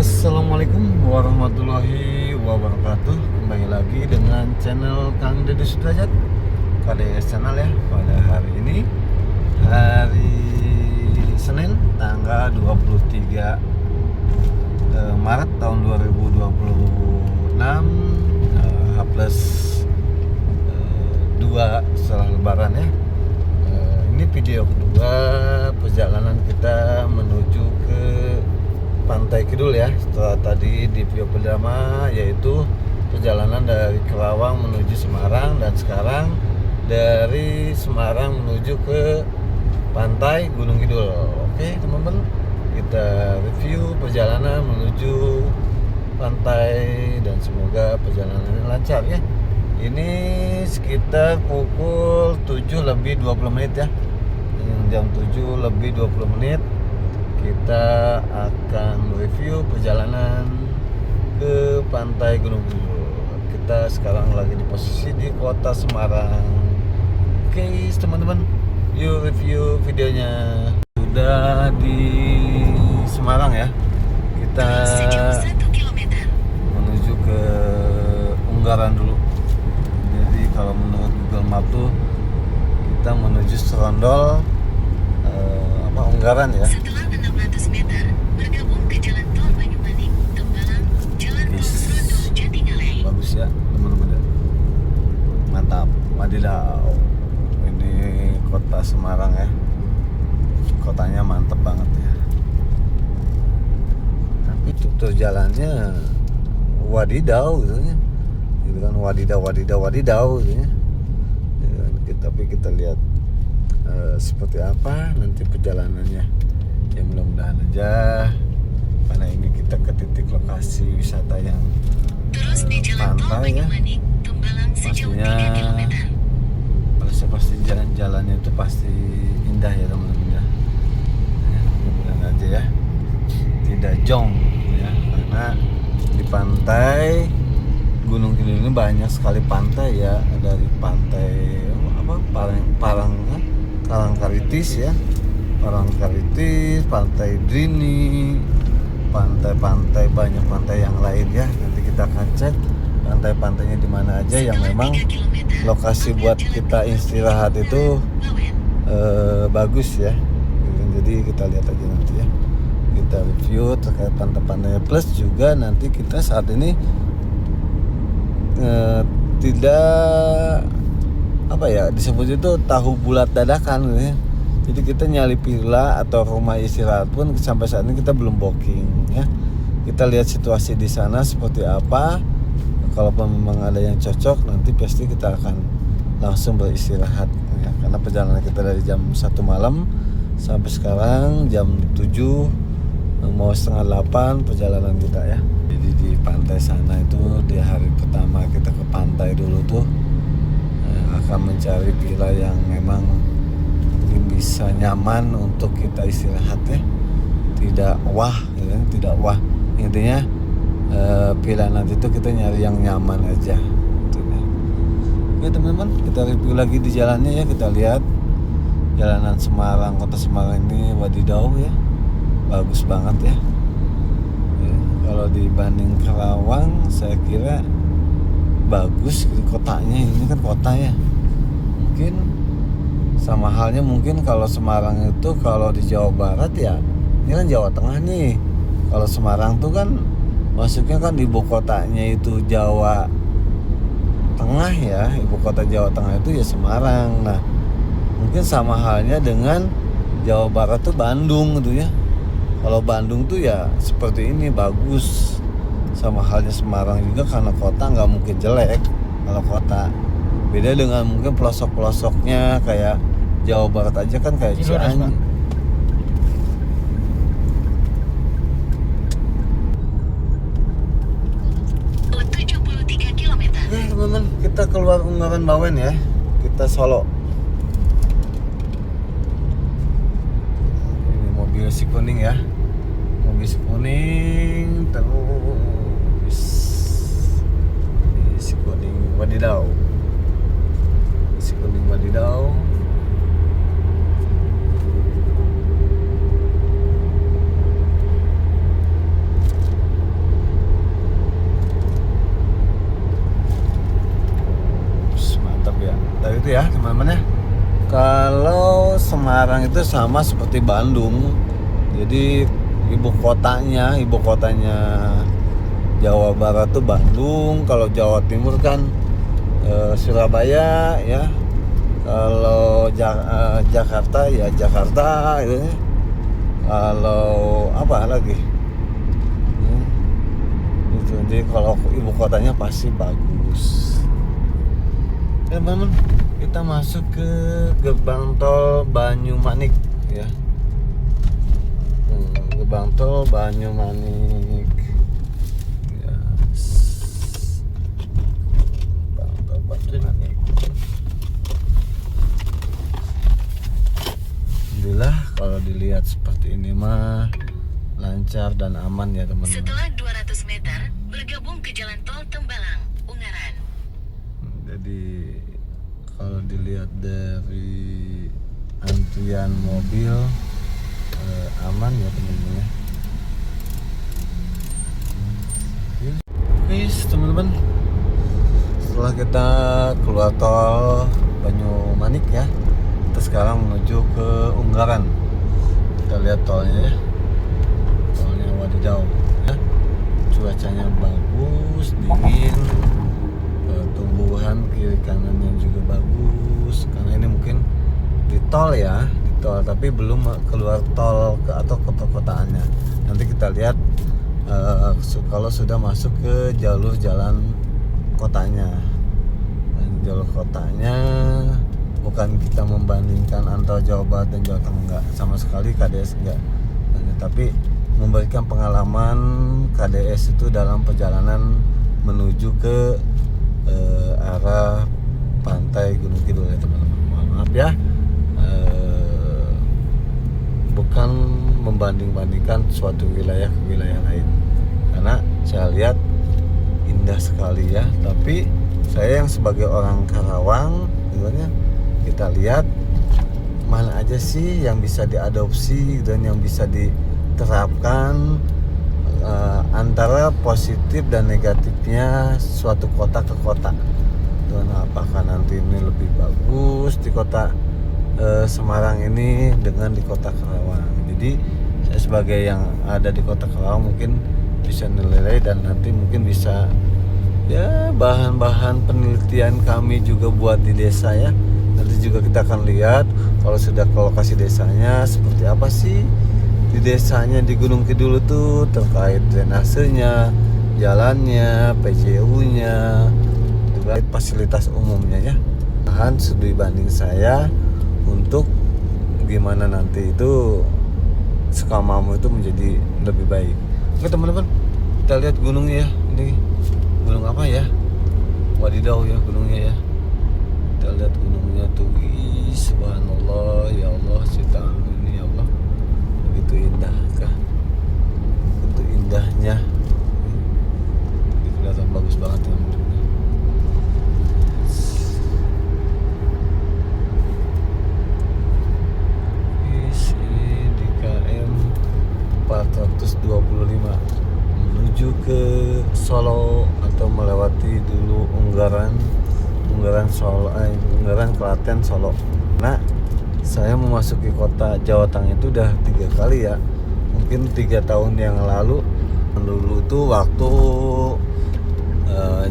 Assalamualaikum warahmatullahi wabarakatuh. Kembali lagi dengan channel Kang Deddy Sudrajat, KDS Channel ya. Pada hari ini hari Senin tanggal 23 Maret tahun 2026, H plus 2 setelah lebaran ya. Ini video kedua perjalanan kita menuju ke Pantai Kidul ya. Setelah tadi di video pertama yaitu perjalanan dari Kerawang menuju Semarang, dan sekarang dari Semarang menuju ke Pantai Gunung Kidul. Oke teman-teman, kita review perjalanan menuju pantai dan semoga perjalanannya lancar ya. Ini sekitar pukul 7 lebih 20 menit ya. Jam 7 lebih 20 menit kita akan review perjalanan ke Pantai Gunung Kidul. Kita sekarang lagi di posisi di kota Semarang. Oke teman-teman, yuk review videonya. Sudah di Semarang ya. Kita menuju ke Unggaran dulu. Jadi kalau menurut Google Map tuh kita menuju Serondol Unggaran ya. Setelah 600 meter, bergabung ke Jalan Tol Banyumanik, Tembalang, Jalan Tol Surondo, Jatingaleh. Bagus ya teman-teman ya. Mantap. Wadidaw. Ini kota Semarang ya. Kotanya mantap banget ya. Tapi tutur jalannya wadidaw gitu ya. Gitu kan, wadidaw gitu ya. Tapi kita lihat seperti apa nanti perjalanannya ya, mudah-mudahan aja, karena ini kita ke titik lokasi wisata yang Terus di Jalan Tol pantai ya. Banyumanik, Tembalang sejauh 3 km. Pasti jalan-jalannya itu pasti indah ya teman-teman ya. Mudah-mudahan aja ya tidak jong ya, karena di pantai Gunung Kidul ini banyak sekali pantai ya. Dari pantai Parangkaritis ya, Parangkaritis, Pantai Drini, pantai-pantai, banyak pantai yang lain ya. Nanti kita akan cek pantai-pantainya di mana aja yang memang lokasi buat kita istirahat itu bagus ya. Jadi kita lihat aja nanti ya. Kita review terkait pantai-pantai, plus juga nanti kita saat ini tidak disebut itu tahu bulat dadakan ya. Jadi kita nyali villa atau rumah istirahat pun sampai saat ini kita belum booking ya. Kita lihat situasi di sana seperti apa. Kalau memang ada yang cocok, nanti pasti kita akan langsung beristirahat ya. Karena perjalanan kita dari jam 1 malam sampai sekarang jam 7 mau setengah 8 perjalanan kita ya. Jadi di pantai sana itu di hari pertama kita ke pantai dulu tuh akan mencari villa yang memang bisa nyaman untuk kita istirahat ya. Tidak wah ya, tidak wah. Intinya villa nanti itu kita nyari yang nyaman aja gitu ya. Oke teman-teman, kita review lagi di jalannya ya. Kita lihat jalanan Semarang, kota Semarang ini wadidaw ya, bagus banget ya. Kalau dibanding Kerawang saya kira bagus gitu kotanya. Ini kan kota ya, mungkin sama halnya mungkin kalau Semarang itu kalau di Jawa Barat ya, ini kan Jawa Tengah nih. Kalau Semarang tuh kan maksudnya kan ibu kotanya itu Jawa Tengah ya, ibu kota Jawa Tengah itu ya Semarang. Nah mungkin sama halnya dengan Jawa Barat tuh Bandung gitu ya. Kalau Bandung tuh ya seperti ini, bagus. Sama halnya Semarang juga, karena kota nggak mungkin jelek kalau kota. Beda dengan mungkin pelosok-pelosoknya kayak Jawa Barat aja kan kayak Cianjur. 73 km. Teman-teman, kita keluar Unggaran Bawen ya. Kita Solo. Ini mobil si kuning ya. Mobil si kuning terus ini si kuning wadidaw. Si kuning wadidaw. Semarang itu sama seperti Bandung. Jadi ibu kotanya Jawa Barat tuh Bandung. Kalau Jawa Timur kan Surabaya ya. Kalau Jakarta ya Jakarta gitu ya. Kalau apa lagi? Gitu. Jadi kalau ibu kotanya pasti bagus. Ya teman, kita masuk ke gerbang tol Banyumanik ya. Gerbang tol Banyumanik. Yes. Gerbang tol Banyumanik. Alhamdulillah kalau dilihat seperti ini mah lancar dan aman ya teman-teman. Setelah 200 meter, bergabung ke jalan tol Tembalang, Ungaran. Jadi kalau dilihat dari antrian mobil aman ya teman-teman ya. Oke teman-teman, setelah kita keluar tol Banyumanik ya, kita sekarang menuju ke Ungaran. Kita lihat tolnya ya, tolnya wadidaw ya. Cuacanya bagus, dingin, tumbuhan kiri kanannya juga bagus. Karena ini mungkin di tol ya, di tol tapi belum keluar tol atau ke perkotaannya. Nanti kita lihat kalau sudah masuk ke jalur jalan kotanya. Dan jalur kotanya bukan kita membandingkan antara Jawa Barat dan Jawa Tengah, enggak, sama sekali KDS enggak. Tapi memberikan pengalaman KDS itu dalam perjalanan menuju ke arah pantai Gunung Kidul ya teman-teman. Mohon maaf ya, bukan membanding-bandingkan suatu wilayah ke wilayah lain, karena saya lihat indah sekali ya. Tapi saya yang sebagai orang Karawang sebenarnya, kita lihat mana aja sih yang bisa diadopsi dan yang bisa diterapkan antara positif dan negatifnya suatu kota ke kota. Dan apakah nanti ini lebih bagus di kota Semarang ini dengan di kota Karawang. Jadi saya sebagai yang ada di kota Karawang mungkin bisa nilai dan nanti mungkin bisa ya bahan-bahan penelitian kami juga buat di desa ya. Nanti juga kita akan lihat kalau sudah ke lokasi desanya seperti apa sih di desanya di Gunung Kidul itu, terkait drainasenya, jalannya, PJU-nya, juga fasilitas umumnya ya. Bahan studi banding saya untuk gimana nanti itu Sukamamo itu menjadi lebih baik. Oke teman-teman, kita lihat gunungnya ya. Ini gunung apa ya? Wadidaw ya gunungnya ya. Kita lihat gunungnya tuh. Ih, subhanallah ya Allah, ciptaan ini ya Allah. Begitu indah kah? Begitu indahnya. Ini kelihatan bagus banget teman-teman. Di KM 425 menuju ke Solo atau melewati dulu Ungaran Solo, Ungaran, Klaten, Solo. Nah, saya memasuki kota Jawa Tengah itu udah 3 kali ya. Mungkin 3 tahun yang lalu. Dulu itu waktu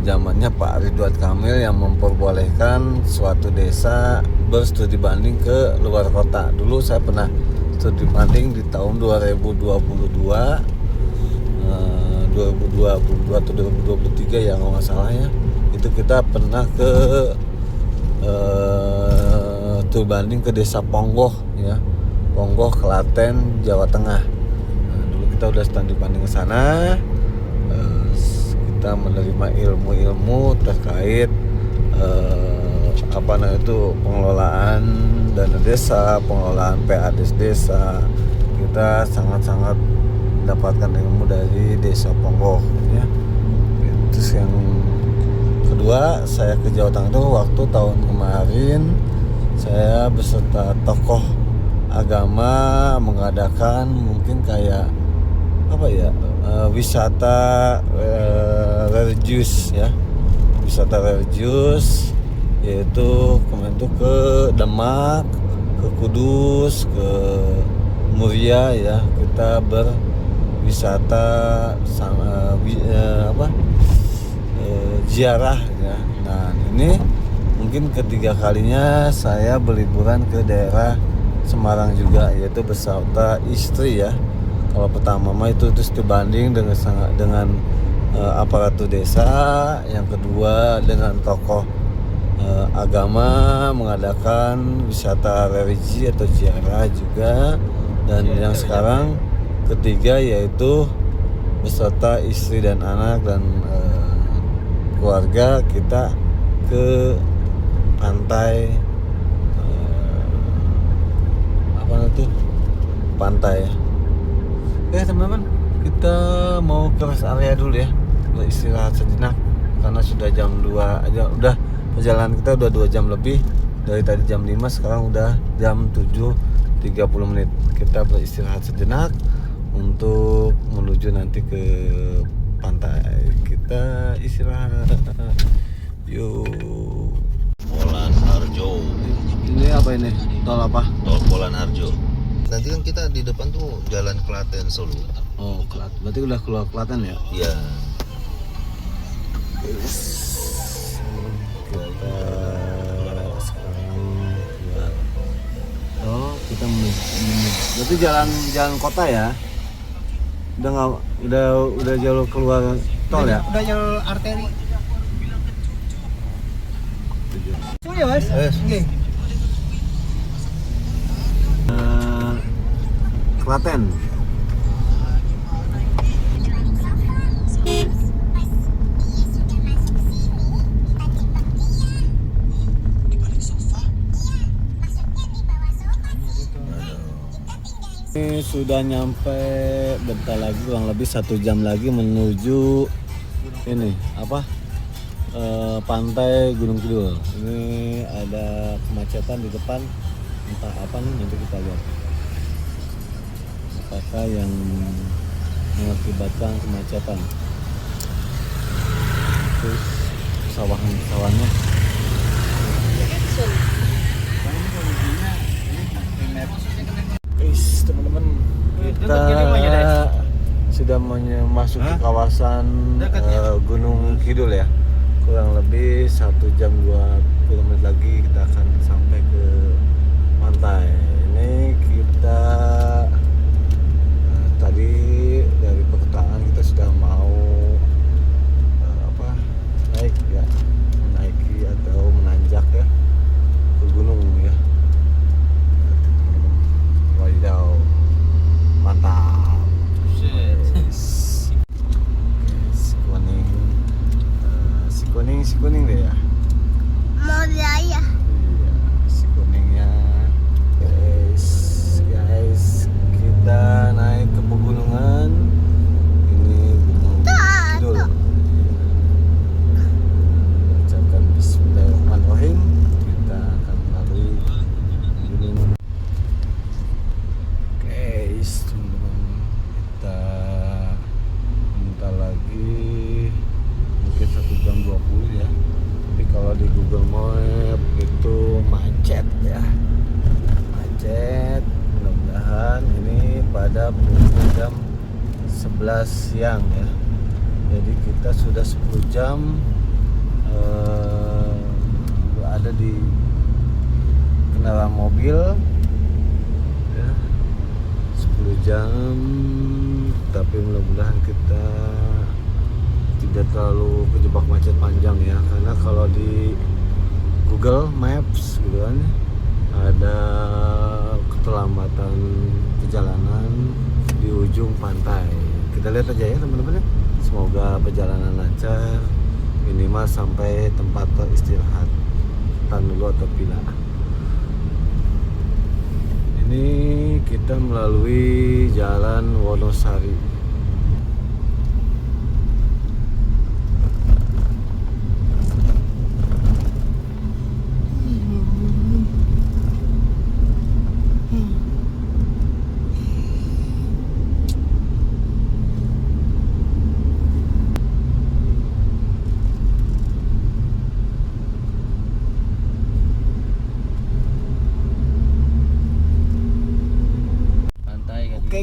zamannya Pak Ridwan Kamil yang memperbolehkan suatu desa berstudi banding ke luar kota. Dulu saya pernah studi banding di tahun 2022 atau 2023 ya kalau nggak salah ya. Itu kita pernah ke studi banding ke desa Ponggoh ya, Ponggoh, Klaten, Jawa Tengah. Nah, dulu kita udah studi banding ke sana. Kita menerima ilmu-ilmu terkait pengelolaan dana desa, pengelolaan PADS desa. Kita sangat-sangat mendapatkan ilmu dari desa Ponggoh ya. Terus yang kedua, saya ke Jawa Tengah itu waktu tahun kemarin saya beserta tokoh agama mengadakan mungkin kayak wisata religius ya, wisata religius, yaitu kemarin itu ke Demak, ke Kudus, ke Muria ya, kita berwisata sama ziarah ya. Nah ini mungkin ketiga kalinya saya berliburan ke daerah Semarang juga, yaitu beserta istri ya. Kalau pertama mah itu studi banding dengan aparatur desa, yang kedua dengan tokoh agama mengadakan wisata religi atau ziarah juga, dan yang sekarang ketiga yaitu beserta istri dan anak dan keluarga kita ke pantai pantai. Teman-teman, kita mau ke rest area dulu ya, istirahat sejenak karena sudah jam 2 aja, udah perjalanan kita udah 2 jam lebih, dari tadi jam 5 sekarang udah jam 7.30 menit. Kita beristirahat sejenak untuk menuju nanti ke pantai. Kita istirahat yuk. Polan Harjo. Ini apa ini? Tol apa? Tol Polan Harjo. Nanti kan kita di depan tuh Jalan Klaten Solo. Oh, Klaten. Berarti udah keluar Klaten ya? Iya. Kita sekarang keluar. Oh, kita berarti jalan kota ya? Udah jalur keluar tol ya? Udah jalur arteri. Sudah mas? Oke. Klaten. Ini sudah nyampe, bentar lagi, kurang lebih 1 jam lagi menuju ini pantai Gunung Kidul. Ini ada kemacetan di depan, entah apa nih, nanti kita lihat apakah yang mengakibatkan kemacetan. Terus sawannya teman-teman, kita sudah memasuki kawasan Gunung Kidul ya. Kurang lebih 1 jam 20 menit lagi kita akan sampai ke pantai. Ini kita tadi dari perkotaan kita sudah mau naik ya, menaiki atau menanjak ya ke gunung ya. Wadidaw, mantap. Si kuning deh ya. Mau dia ya. Iya, si kuningnya. Guys, kita naik ke pegunungan. Ini Gunung Kidul. Ucapkan bismillahirrahmanirrahim. Kita akan melalui gunung. Guys, teman-teman, kita bentar lagi mungkin 1 jam 20 ya. Tapi kalau di Google Map itu macet ya, macet. Mudah-mudahan ini pada pukul jam 11 siang ya. Jadi kita sudah 10 jam berada di kendaraan mobil ya, 10 jam. Tapi mudah-mudahan kita tidak terlalu kejebak macet panjang ya, karena kalau di Google Maps gitu kan ada keterlambatan perjalanan di ujung pantai. Kita lihat aja ya teman-teman ya. Semoga perjalanan lancar, minimal sampai tempat istirahat dulu atau villa. Ini kita melalui Jalan Wonosari.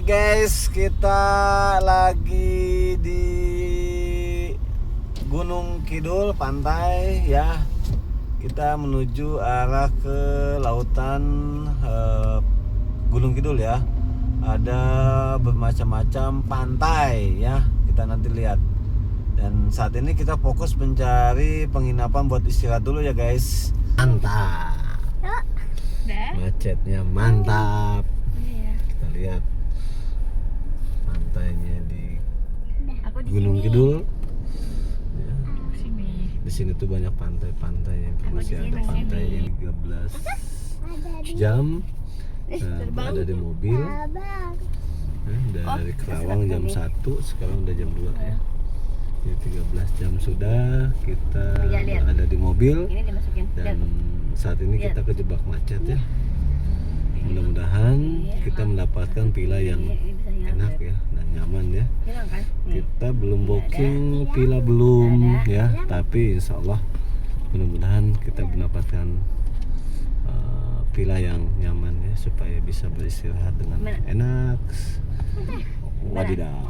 guys, kita lagi di Gunung Kidul pantai ya. Kita menuju arah ke lautan Gunung Kidul ya. Ada bermacam-macam pantai ya. Kita nanti lihat. Dan saat ini kita fokus mencari penginapan buat istirahat dulu ya guys. Mantap. Macetnya mantap. Kita lihat pantainya di Gunung Kidul. Ya. Di sini tuh banyak pantai-pantai yang masih ada pantai yang 13 jam ada di mobil. Dari Kerawang jam 1, sekarang udah jam 2 ya. Jadi 13 jam sudah kita ada di mobil. Dan saat ini kita kejebak macet ya. Mudah-mudahan kita mendapatkan villa yang enak ya dan nyaman ya. Kita belum booking villa belum ya, tapi insya Allah mudah-mudahan kita mendapatkan villa yang nyaman ya supaya bisa beristirahat dengan enak. Wadidaw.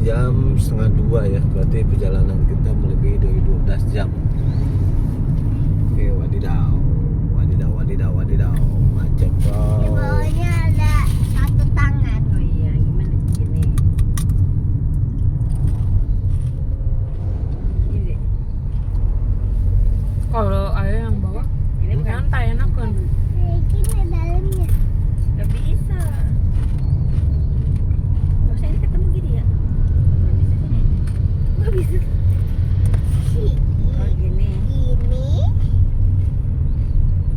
Jam 1:30 ya, berarti perjalanan kita melebihi dari 12 jam. Oke, wadidaw. Wadidaw, macet bro. Di bawahnya ada satu tangan. Oh iya, gimana gini? Ini. Kalau ayah yang bawa, Ini bukan. santai enak kan. Gini dalamnya. Gak bisa. Harusnya ini ketemu gini ya? Gak bisa. Oh gini. Gini,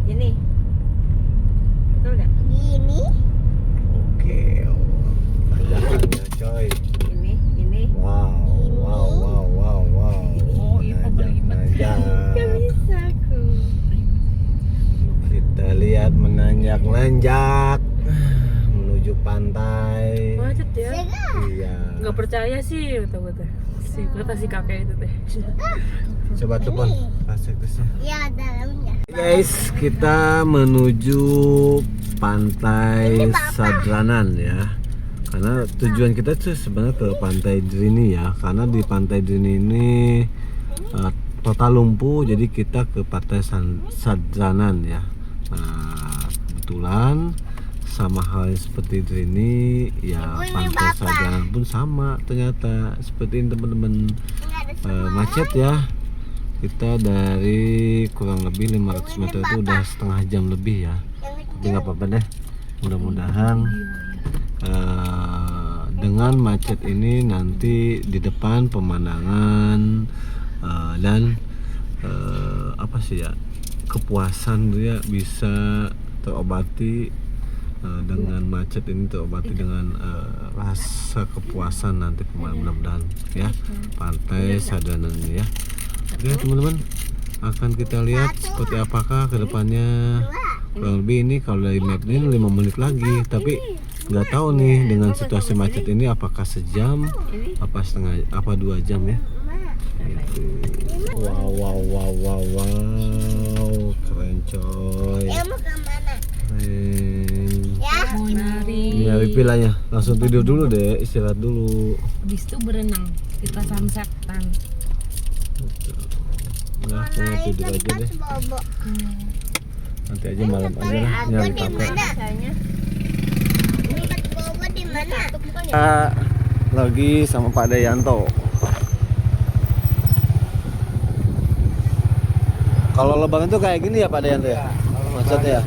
Gini. Betul gak? gini. Oke, tanjakannya coy. Gini. Wow. Oh, iya, Nanjak. Gak bisa aku. Kita lihat menanjak menuju pantai. Macet ya. Iya. Nggak percaya sih kata si kakek itu teh. Coba telepon Pasektusnya. Ya, dalamnya. Guys, kita menuju pantai Sadranan ya. Karena tujuan kita tuh sebenarnya ke pantai Drini ya. Karena di pantai Drini ini total lumpuh, jadi kita ke pantai Sadranan ya. Nah, kebetulan sama halnya seperti Drini ya, pantai Sadranan pun sama ternyata seperti ini teman-teman. Macet ya. Kita dari kurang lebih 500 meter itu udah setengah jam lebih ya. Tapi nggak apa-apa deh. Mudah-mudahan dengan macet ini nanti di depan pemandangan dan apa sih ya, kepuasan tuh ya bisa terobati dengan macet ini, terobati dengan rasa kepuasan nanti mudah-mudahan ya pantai Sadranan ini ya. Oke teman-teman, akan kita lihat seperti apakah kedepannya. Kurang lebih ini kalau dari map ini 5 menit lagi, tapi nggak tahu nih dengan situasi macet ini apakah sejam, apa setengah, apa 2 jam ya. Gitu. Wow, keren coy. Ya, mau kemana? Keren. Ya. Mau nari. Nyari pilanya, langsung tidur dulu deh, istirahat dulu. Habis itu berenang, kita sunsetan. Nah, aku mau tidur aja deh. Bobo. Nanti aja malam aja lah, nyari Di kafe. mana? Misalnya. Tempat bobo di mana? Kita lagi sama Pak Dayanto. Kalau lebaran tuh kayak gini ya Pak Dayanto ya? Macetnya ya?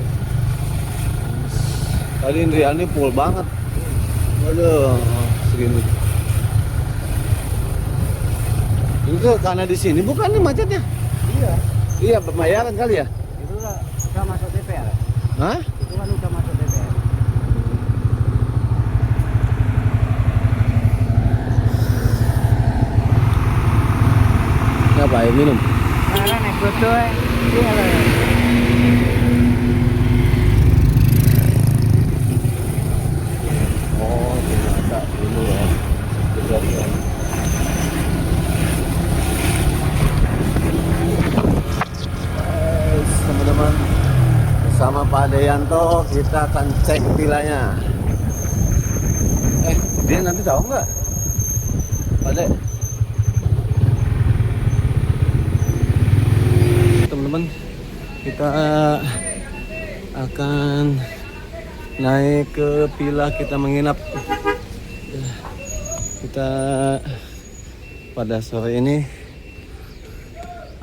Tadi Indrian ini full banget. Waduh, segini. Itu karena di sini bukan nih macetnya? Iya, pembayaran kali ya? Itu udah masuk DPR. Hah? Itu kan udah masuk DPR. Kenapa air minum? Karena naik berdua. Iya lah. Oh, ternyata dulu ya. Kejadian. Teman-teman, bersama Pak Dayanto Arianto, kita akan cek vilanya. Dia nanti tahu nggak? Ada. Teman-teman, kita akan naik ke villa kita menginap. Kita pada sore ini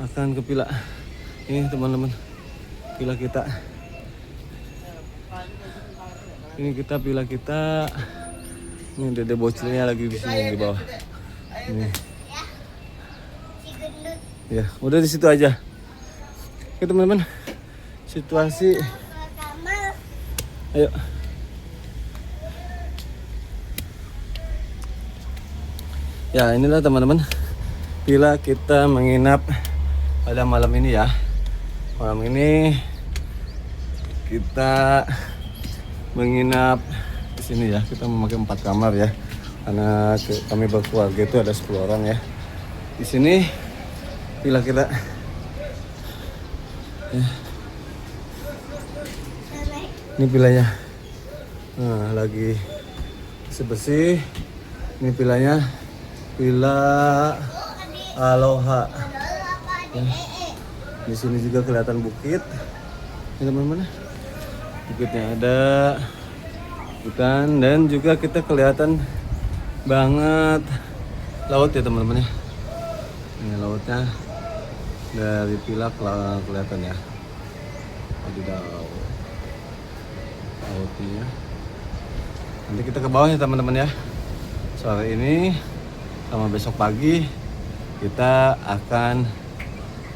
akan ke villa. Ini teman-teman, villa kita. Ini kita villa kita. Ini dede bocilnya lagi di sini di bawah. Ini. Ya, udah di situ aja. Oke teman-teman, situasi. Ayo. Ya inilah teman-teman, villa kita menginap pada malam ini ya. Malam ini kita menginap di sini ya. Kita memakai 4 kamar ya, karena kami berkeluarga itu ada 10 orang ya. Di sini villa kita. Ya. Ini villanya. Nah, lagi bersih-bersih. Ini villanya, Villa Aloha. Ya. Di sini juga kelihatan bukit. Ini teman-teman. Bukitnya ada, hutan, dan juga kita kelihatan banget laut ya teman-teman ya. Ini lautnya dari villa kelihatan ya. Wadidaw, lautnya. Nanti kita ke bawah ya teman-teman ya. Sore ini sama besok pagi kita akan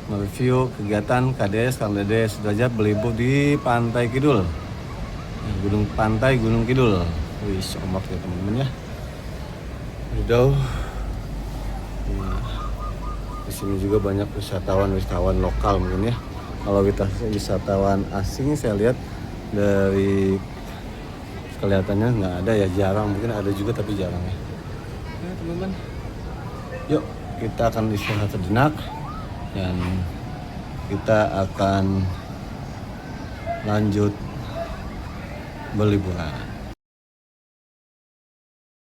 mereview kegiatan KDS Kang Dede Sudrajat berlibur di Pantai Kidul. Gunung Kidul. Wih, ombak ya teman-teman ya. Wadidaw. Nah, di sini juga banyak wisatawan lokal mungkin ya. Kalau kita wisatawan asing saya lihat dari kelihatannya nggak ada ya, jarang. Mungkin ada juga tapi jarang ya. Nah, teman-teman, yuk kita akan istirahat sejenak dan kita akan lanjut berliburan.